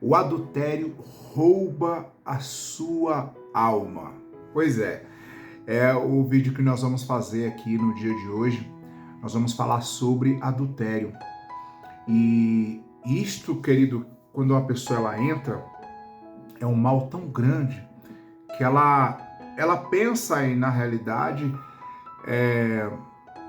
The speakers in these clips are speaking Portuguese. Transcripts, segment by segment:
O adultério rouba a sua alma. Pois é o vídeo que nós vamos fazer aqui no dia de hoje. Nós vamos falar sobre adultério. E isto, querido, quando uma pessoa ela entra, é um mal tão grande que ela pensa em, na realidade,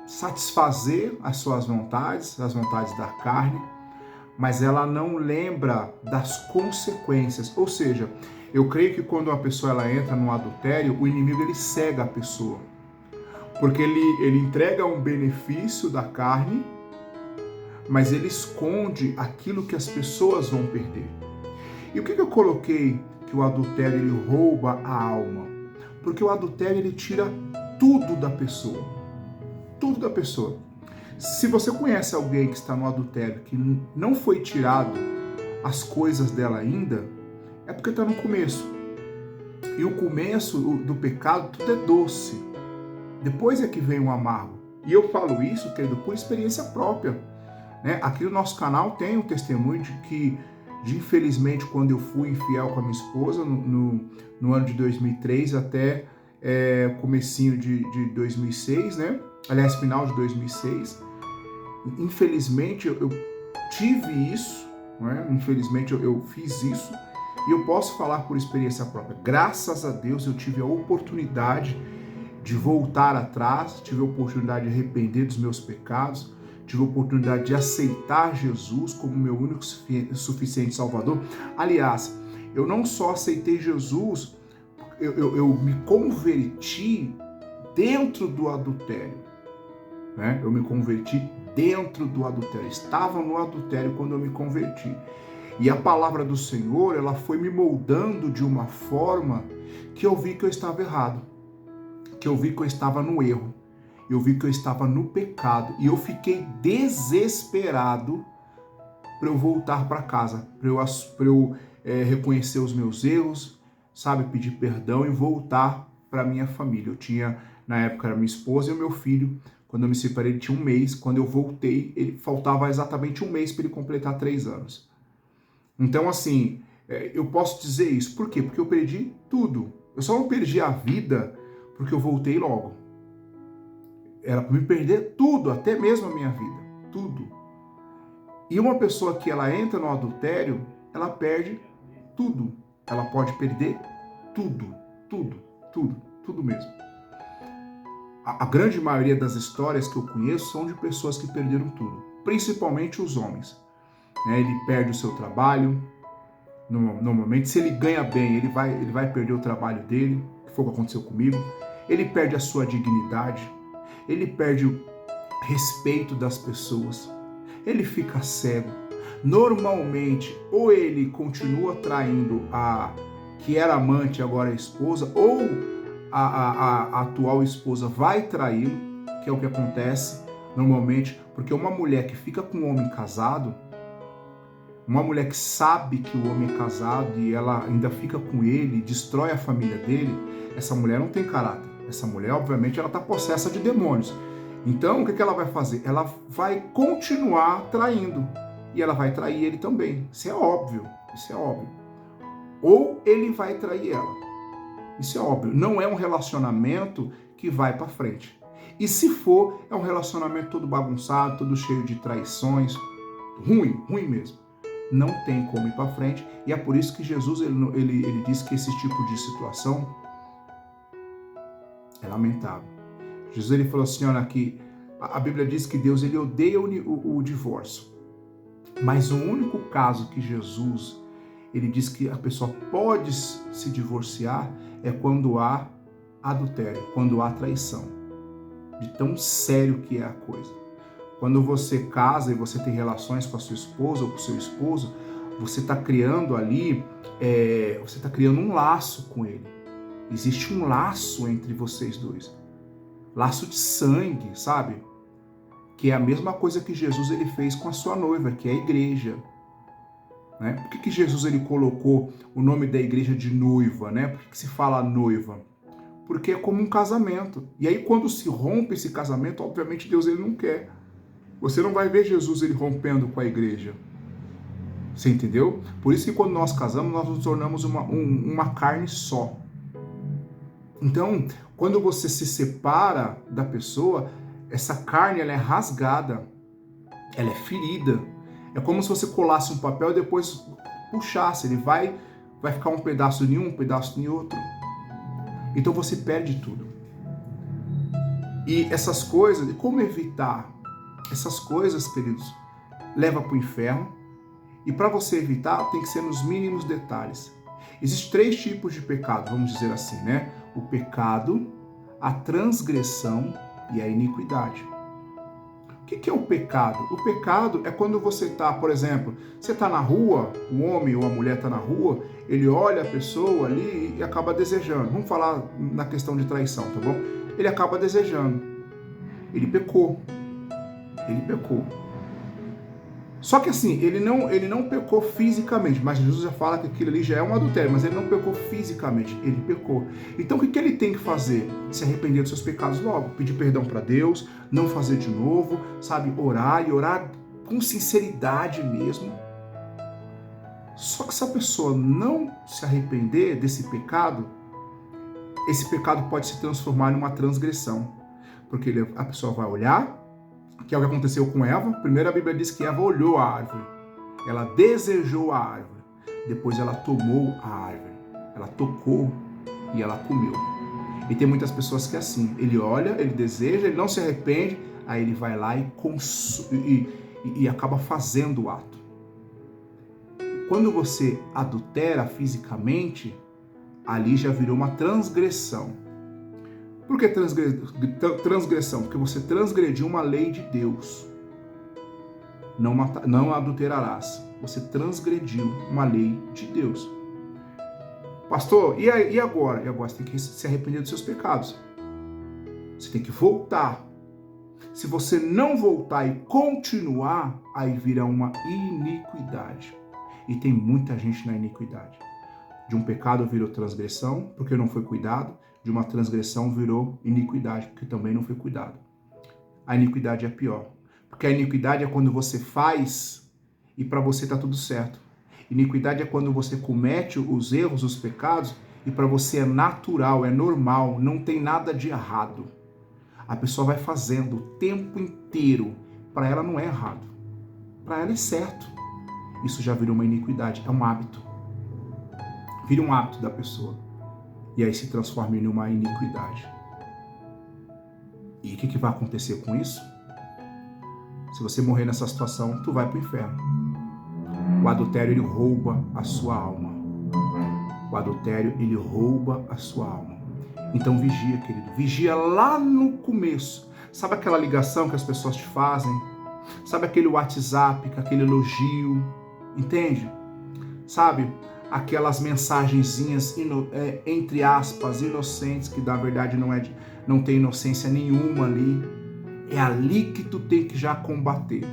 satisfazer as suas vontades, as vontades da carne, mas ela não lembra das consequências. Ou seja, eu creio que quando uma pessoa ela entra no adultério, o inimigo ele cega a pessoa, porque ele entrega um benefício da carne, mas ele esconde aquilo que as pessoas vão perder. E o que eu coloquei que o adultério ele rouba a alma? Porque o adultério ele tira tudo da pessoa. Tudo da pessoa. Se você conhece alguém que está no adultério, que não foi tirado as coisas dela ainda, é porque está no começo. E o começo do pecado, tudo é doce. Depois é que vem o amargo. E eu falo isso, querido, por experiência própria. Né? Aqui no nosso canal tem um testemunho de que, infelizmente, quando eu fui infiel com a minha esposa, no ano de 2003 até comecinho de 2006, né? Aliás, final de 2006, infelizmente eu tive isso, né? Infelizmente eu fiz isso, e eu posso falar por experiência própria. Graças a Deus eu tive a oportunidade de voltar atrás, tive a oportunidade de arrepender dos meus pecados, tive a oportunidade de aceitar Jesus como meu único e suficiente Salvador. Aliás, eu não só aceitei Jesus, eu me converti dentro do adultério. Né? Eu me converti dentro do adultério. Estava no adultério quando eu me converti. E a palavra do Senhor, ela foi me moldando de uma forma que eu vi que eu estava errado, que eu vi que eu estava no erro, eu vi que eu estava no pecado, e eu fiquei desesperado para eu voltar para casa, para eu reconhecer os meus erros, sabe, pedir perdão e voltar para minha família. Eu tinha, na época, a minha esposa e o meu filho. Quando eu me separei, ele tinha 1 mês. Quando eu voltei, ele faltava exatamente 1 mês para ele completar 3 anos. Então, assim, eu posso dizer isso. Por quê? Porque eu perdi tudo. Eu só não perdi a vida porque eu voltei logo. Era para me perder tudo, até mesmo a minha vida. Tudo. E uma pessoa que ela entra no adultério, ela perde tudo. Ela pode perder tudo. Tudo. Tudo. Tudo mesmo. A grande maioria das histórias que eu conheço são de pessoas que perderam tudo, principalmente os homens. Ele perde o seu trabalho, normalmente, se ele ganha bem, ele vai perder o trabalho dele, que foi o que aconteceu comigo. Ele perde a sua dignidade, ele perde o respeito das pessoas, ele fica cego. Normalmente, ou ele continua traindo a que era amante, agora é esposa, ou a atual esposa vai traí-lo, que é o que acontece normalmente, porque uma mulher que fica com um homem casado, uma mulher que sabe que o homem é casado e ela ainda fica com ele, destrói a família dele, essa mulher não tem caráter. Essa mulher, obviamente, ela está possessa de demônios. Então, o que ela vai fazer? Ela vai continuar traindo, e ela vai trair ele também. Isso é óbvio, isso é óbvio. Ou ele vai trair ela. Isso é óbvio, não é um relacionamento que vai para frente. E se for, é um relacionamento todo bagunçado, todo cheio de traições, ruim mesmo. Não tem como ir para frente, e é por isso que Jesus ele diz que esse tipo de situação é lamentável. Jesus ele falou assim, olha aqui, a Bíblia diz que Deus ele odeia o divórcio, mas o único caso que Jesus ele diz que a pessoa pode se divorciar é quando há adultério, quando há traição. De tão sério que é a coisa. Quando você casa e você tem relações com a sua esposa ou com o seu esposo, você está criando ali, você está criando um laço com ele. Existe um laço entre vocês dois. Laço de sangue, sabe? Que é a mesma coisa que Jesus ele fez com a sua noiva, que é a igreja. Né? Por que Jesus ele colocou o nome da igreja de noiva? Né? Por que se fala noiva? Porque é como um casamento. E aí quando se rompe esse casamento, obviamente Deus ele não quer. Você não vai ver Jesus ele rompendo com a igreja. Você entendeu? Por isso que quando nós casamos, nós nos tornamos uma carne só. Então, quando você se separa da pessoa, essa carne ela é rasgada, ela é ferida. É como se você colasse um papel e depois puxasse. Ele vai ficar um pedaço em um pedaço em outro. Então você perde tudo. E essas coisas, como evitar? Essas coisas, queridos, leva para o inferno. E para você evitar, tem que ser nos mínimos detalhes. Existem 3 tipos de pecado, vamos dizer assim, né? O pecado, a transgressão e a iniquidade. O que é o pecado? O pecado é quando você está, por exemplo, você está na rua, o homem ou a mulher está na rua, ele olha a pessoa ali e acaba desejando. Vamos falar na questão de traição, tá bom? Ele acaba desejando. Ele pecou. Ele pecou. Só que assim, ele não pecou fisicamente, mas Jesus já fala que aquilo ali já é um adultério, mas ele não pecou fisicamente, ele pecou. Então o que ele tem que fazer? Se arrepender dos seus pecados logo, pedir perdão para Deus, não fazer de novo, sabe, orar e orar com sinceridade mesmo. Só que se a pessoa não se arrepender desse pecado, esse pecado pode se transformar numa transgressão, porque a pessoa vai olhar, que é o que aconteceu com Eva. Primeiro a Bíblia diz que Eva olhou a árvore, ela desejou a árvore, depois ela tomou a árvore, ela tocou e ela comeu. E tem muitas pessoas que é assim, ele olha, ele deseja, ele não se arrepende, aí ele vai lá e acaba fazendo o ato. Quando você adultera fisicamente, ali já virou uma transgressão. Por que transgressão? Porque você transgrediu uma lei de Deus. Não adulterarás. Você transgrediu uma lei de Deus. Pastor, e agora? E agora você tem que se arrepender dos seus pecados. Você tem que voltar. Se você não voltar e continuar, aí virá uma iniquidade. E tem muita gente na iniquidade. De um pecado virou transgressão, porque não foi cuidado. De uma transgressão virou iniquidade, porque também não foi cuidado. A iniquidade é pior. Porque a iniquidade é quando você faz e para você está tudo certo. Iniquidade é quando você comete os erros, os pecados, e para você é natural, é normal, não tem nada de errado. A pessoa vai fazendo o tempo inteiro. Para ela não é errado. Para ela é certo. Isso já virou uma iniquidade, é um hábito. Vira um hábito da pessoa. E aí se transforma em uma iniquidade. E o que vai acontecer com isso? Se você morrer nessa situação, tu vai para o inferno. O adultério, ele rouba a sua alma. O adultério, ele rouba a sua alma. Então vigia, querido. Vigia lá no começo. Sabe aquela ligação que as pessoas te fazem? Sabe aquele WhatsApp, aquele elogio? Entende? Sabe? Aquelas mensagenzinhas, entre aspas, inocentes, que na verdade não tem inocência nenhuma ali. É ali que tu tem que já combater.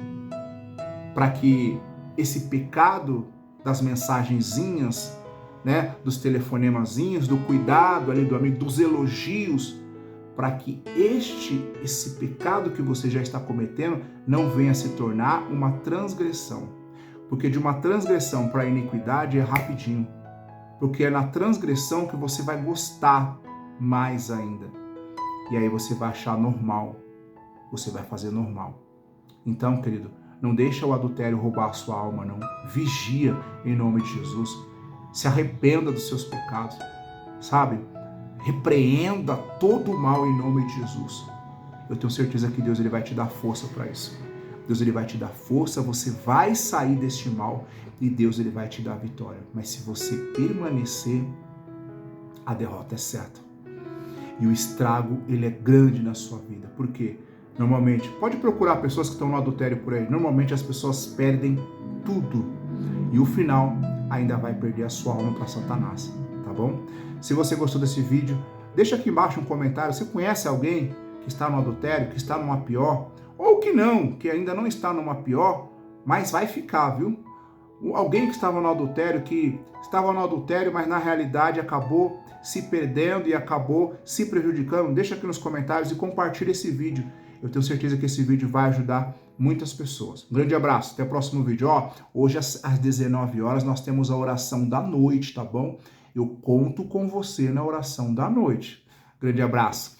Para que esse pecado das mensagenzinhas, né, dos telefonemazinhos, do cuidado ali do amigo, dos elogios, para que esse pecado que você já está cometendo não venha se tornar uma transgressão. Porque de uma transgressão para a iniquidade é rapidinho. Porque é na transgressão que você vai gostar mais ainda. E aí você vai achar normal. Você vai fazer normal. Então, querido, não deixa o adultério roubar a sua alma, não. Vigia em nome de Jesus. Se arrependa dos seus pecados. Sabe? Repreenda todo o mal em nome de Jesus. Eu tenho certeza que Deus ele vai te dar força para isso. Deus ele vai te dar força, você vai sair deste mal e Deus ele vai te dar a vitória. Mas se você permanecer, a derrota é certa. E o estrago ele é grande na sua vida. Por quê? Normalmente, pode procurar pessoas que estão no adultério por aí. Normalmente as pessoas perdem tudo. E o final ainda vai perder a sua alma para Satanás. Tá bom? Se você gostou desse vídeo, deixa aqui embaixo um comentário. Você conhece alguém que está no adultério, que está numa pior? Ou que ainda não está numa pior, mas vai ficar, viu? Alguém que estava no adultério, mas na realidade acabou se perdendo e acabou se prejudicando. Deixa aqui nos comentários e compartilha esse vídeo. Eu tenho certeza que esse vídeo vai ajudar Muitas pessoas. Um grande abraço, até o próximo vídeo. Ó, hoje às 19 horas nós temos a oração da noite, tá bom? Eu conto com você na oração da noite. Grande abraço.